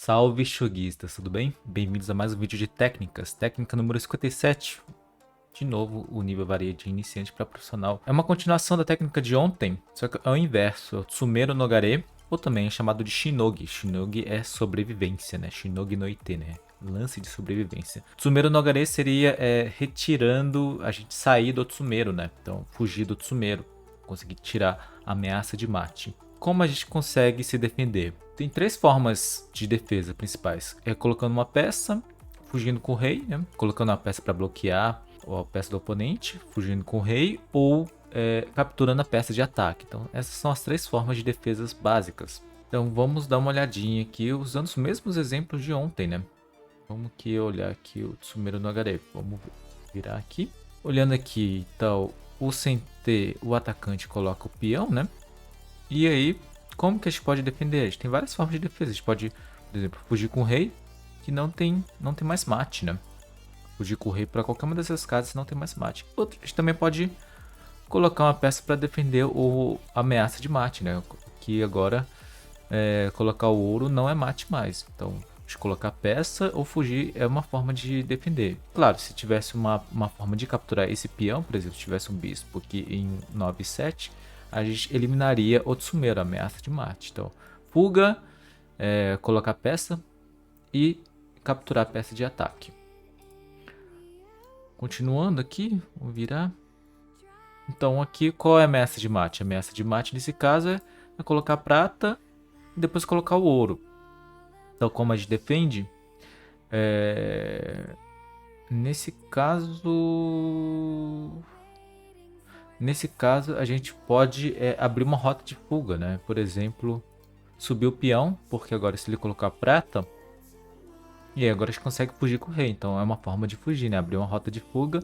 Salve shoguistas, tudo bem? Bem-vindos a mais um vídeo de técnicas. Técnica número 57. De novo, o nível varia de iniciante para profissional. É uma continuação da técnica de ontem, só que é o inverso. É o Tsumeru no Gare, ou também é chamado de Shinogi. Shinogi é sobrevivência, né? Shinogi no Ite, né? Lance de sobrevivência. Tsumeru no Gare seria retirando, a gente sair do Tsumeru, né? Então, fugir do Tsumeru. Conseguir tirar a ameaça de mate. Como a gente consegue se defender? Tem três formas de defesa principais. É colocando uma peça, fugindo com o rei, né? Colocando uma peça para bloquear a peça do oponente, fugindo com o rei, ou capturando a peça de ataque. Então essas são as três formas de defesas básicas. Então vamos dar uma olhadinha aqui usando os mesmos exemplos de ontem, né? Vamos aqui olhar aqui o Tsumeru no Gare. Vamos virar aqui. Olhando aqui, então, o sente, o atacante coloca o peão, né? E aí, como que a gente pode defender? A gente tem várias formas de defesa. A gente pode, por exemplo, fugir com o rei, que não tem mais mate, né? Fugir com o rei para qualquer uma dessas casas não tem mais mate. Outro, a gente também pode colocar uma peça para defender a ameaça de mate, né? Que agora colocar o ouro não é mate mais. Então, de colocar peça ou fugir é uma forma de defender. Claro, se tivesse uma forma de capturar esse peão, por exemplo, se tivesse um bispo aqui em 9-7, a gente eliminaria o Tsumeru, a ameaça de mate. Então, fuga, colocar peça e capturar a peça de ataque. Continuando aqui, vou virar. Então, aqui qual é a ameaça de mate? A ameaça de mate nesse caso é colocar prata e depois colocar o ouro. Então, como a gente defende, nesse caso a gente pode abrir uma rota de fuga, né? Por exemplo, subir o peão, porque agora se ele colocar prata, e aí agora a gente consegue fugir com o rei. Então é uma forma de fugir, né? Abrir uma rota de fuga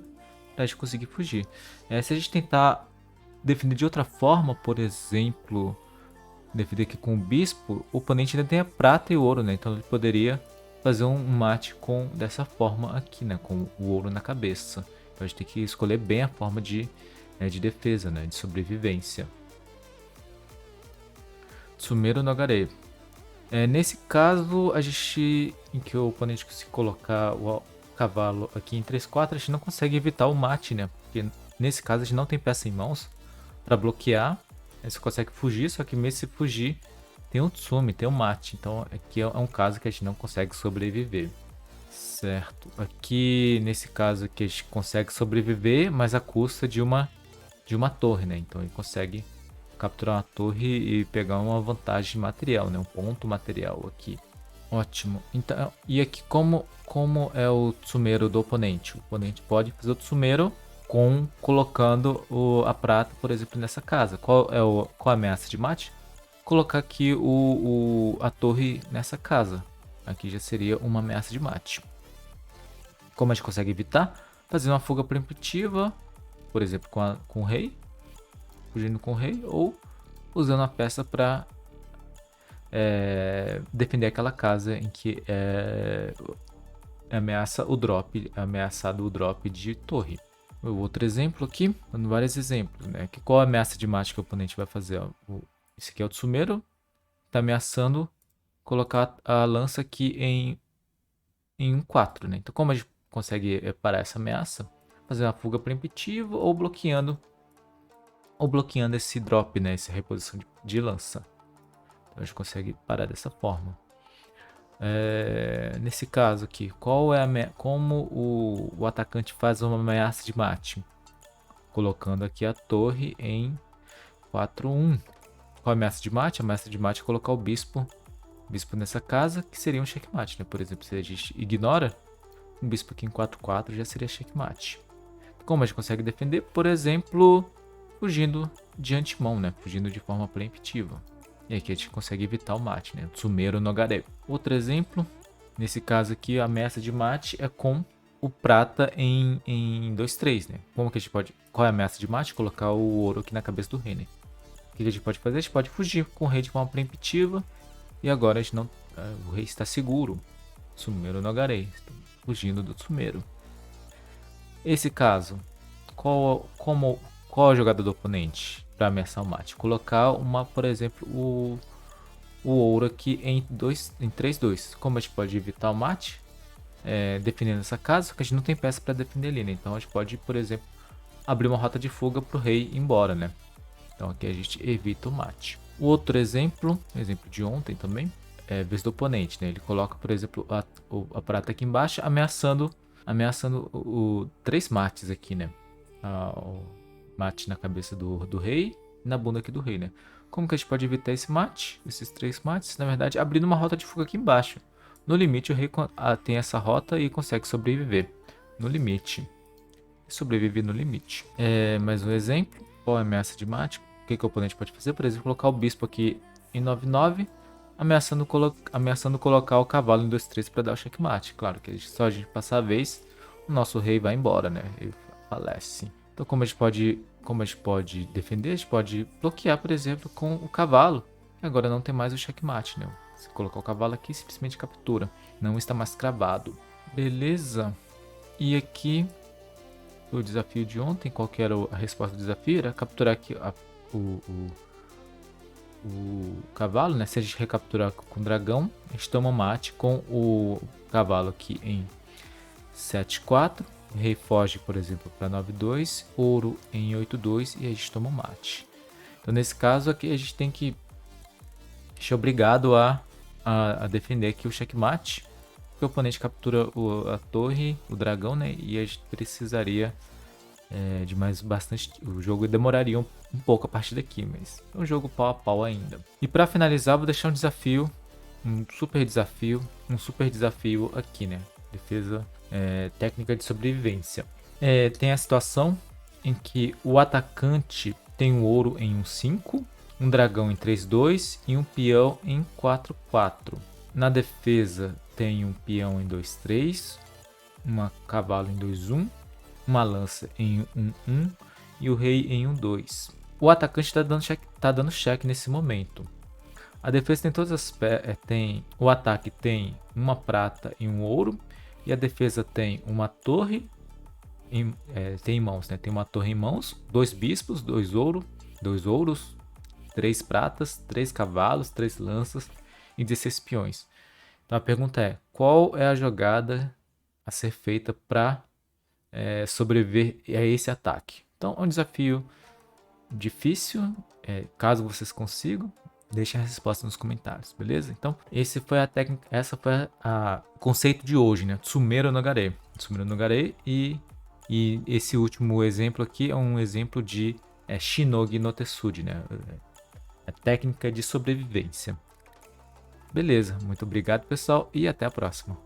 pra gente conseguir fugir. Se a gente tentar defender de outra forma, por exemplo, defender aqui com o bispo, o oponente ainda tem a prata e o ouro, né? Então ele poderia fazer um mate dessa forma aqui, né? Com o ouro na cabeça. Então a gente tem que escolher bem a forma de defesa, né? De sobrevivência. Tsumeru no Gare. Nesse caso, a gente, em que o oponente se colocar o cavalo aqui em 3-4, a gente não consegue evitar o mate, né? Porque nesse caso a gente não tem peça em mãos para bloquear. Aí você consegue fugir, só que mesmo se fugir, tem um Tsumi, tem um mate. Então aqui é um caso que a gente não consegue sobreviver. Certo. Aqui, nesse caso aqui, a gente consegue sobreviver, mas à custa de uma torre, né? Então ele consegue capturar uma torre e pegar uma vantagem material, né? Um ponto material aqui. Ótimo. Então, e aqui como é o Tsumeru do oponente? O oponente pode fazer o Tsumeru colocando a prata, por exemplo, nessa casa. Qual a ameaça de mate? Colocar aqui a torre nessa casa. Aqui já seria uma ameaça de mate. Como a gente consegue evitar? Fazer uma fuga preemptiva, por exemplo, com o rei. Fugindo com o rei, ou usando a peça para defender aquela casa em que ameaçado o drop de torre. O outro exemplo aqui, dando vários exemplos, né? Qual a ameaça de mate que o oponente vai fazer? Esse aqui é o Tsumeru, está ameaçando colocar a lança aqui em 4, né? Então como a gente consegue parar essa ameaça? Fazer uma fuga preemptiva ou bloqueando esse drop, né? Essa reposição de lança. Então a gente consegue parar dessa forma. Nesse caso aqui, como o atacante faz uma ameaça de mate? Colocando aqui a torre em 4-1. Qual a ameaça de mate? A ameaça de mate é colocar o bispo nessa casa, que seria um checkmate, né? Por exemplo, se a gente ignora, um bispo aqui em 4-4 já seria checkmate. Como a gente consegue defender? Por exemplo, fugindo de antemão, né? Fugindo de forma preemptiva. E aqui a gente consegue evitar o mate, né? Tsumeru no Gare. Outro exemplo, nesse caso aqui, a ameaça de mate é com o prata em 2-3, né? Como que a gente pode... Qual é a ameaça de mate? Colocar o ouro aqui na cabeça do rei, né? O que a gente pode fazer? A gente pode fugir com o rei de forma preemptiva. E agora a gente não... o rei está seguro. Tsumeru no Gare. Fugindo do Tsumeru. Esse caso, qual a jogada do oponente para ameaçar o mate? Colocar por exemplo, o ouro aqui em 3-2. Como a gente pode evitar o mate? Defendendo essa casa, só que a gente não tem peça para defender ali, né? Então a gente pode, por exemplo, abrir uma rota de fuga para o rei ir embora, né? Então aqui a gente evita o mate. O outro exemplo de ontem também, é vez do oponente, né? Ele coloca, por exemplo, a prata aqui embaixo, ameaçando 3 mates aqui, né? O mate na cabeça do rei e na bunda aqui do rei, né? Como que a gente pode evitar esse mate? Esses 3 mates, na verdade, abrindo uma rota de fuga aqui embaixo. No limite, o rei tem essa rota e consegue sobreviver. No limite. Sobreviver no limite. Mais um exemplo. Qual é a ameaça de mate? O que o oponente pode fazer? Por exemplo, colocar o bispo aqui em 9-9, ameaçando colocar o cavalo em 2-3 para dar o checkmate. Claro que só a gente passar a vez, o nosso rei vai embora, né? Ele falece. Então, como a gente pode defender? A gente pode bloquear, por exemplo, com o cavalo. E agora não tem mais o checkmate, né? Se colocar o cavalo aqui, simplesmente captura. Não está mais cravado. Beleza. E aqui, o desafio de ontem, qual que era a resposta do desafio? Era capturar aqui o cavalo, né? Se a gente recapturar com o dragão, a gente toma mate com o cavalo aqui em 7-4. O rei foge, por exemplo, para 9-2. Ouro em 8-2 e a gente toma mate. Então, nesse caso aqui, a gente tem que... A gente é obrigado a defender aqui o checkmate. Porque o oponente captura a torre, o dragão, né? E a gente precisaria de mais bastante... O jogo demoraria um pouco a partir daqui, mas é um jogo pau a pau ainda. E para finalizar, vou deixar um desafio, um super desafio aqui, né? Defesa técnica de sobrevivência. Tem a situação em que o atacante tem um ouro em 1-5, um dragão em 3-2 e um peão em 4-4. Na defesa tem um peão em 2-3, um cavalo em 2-1, uma lança em 1-1 e o rei em 1-2. O atacante está dando cheque nesse momento. A defesa tem todas as o ataque tem uma prata e um ouro, e a defesa tem uma torre tem em mãos, né? Tem uma torre em mãos, 2 bispos, 2 ouros, 3 pratas, 3 cavalos, 3 lanças e 16 peões. Então a pergunta é: qual é a jogada a ser feita para sobreviver a esse ataque? Então é um desafio difícil. Caso vocês consigam, deixem a resposta nos comentários, beleza? Então essa foi o conceito de hoje, né? Tsumero no Gare. E esse último exemplo aqui é um exemplo de Shinogi no Tetsuji, né? É técnica de sobrevivência. Beleza, muito obrigado pessoal e até a próxima.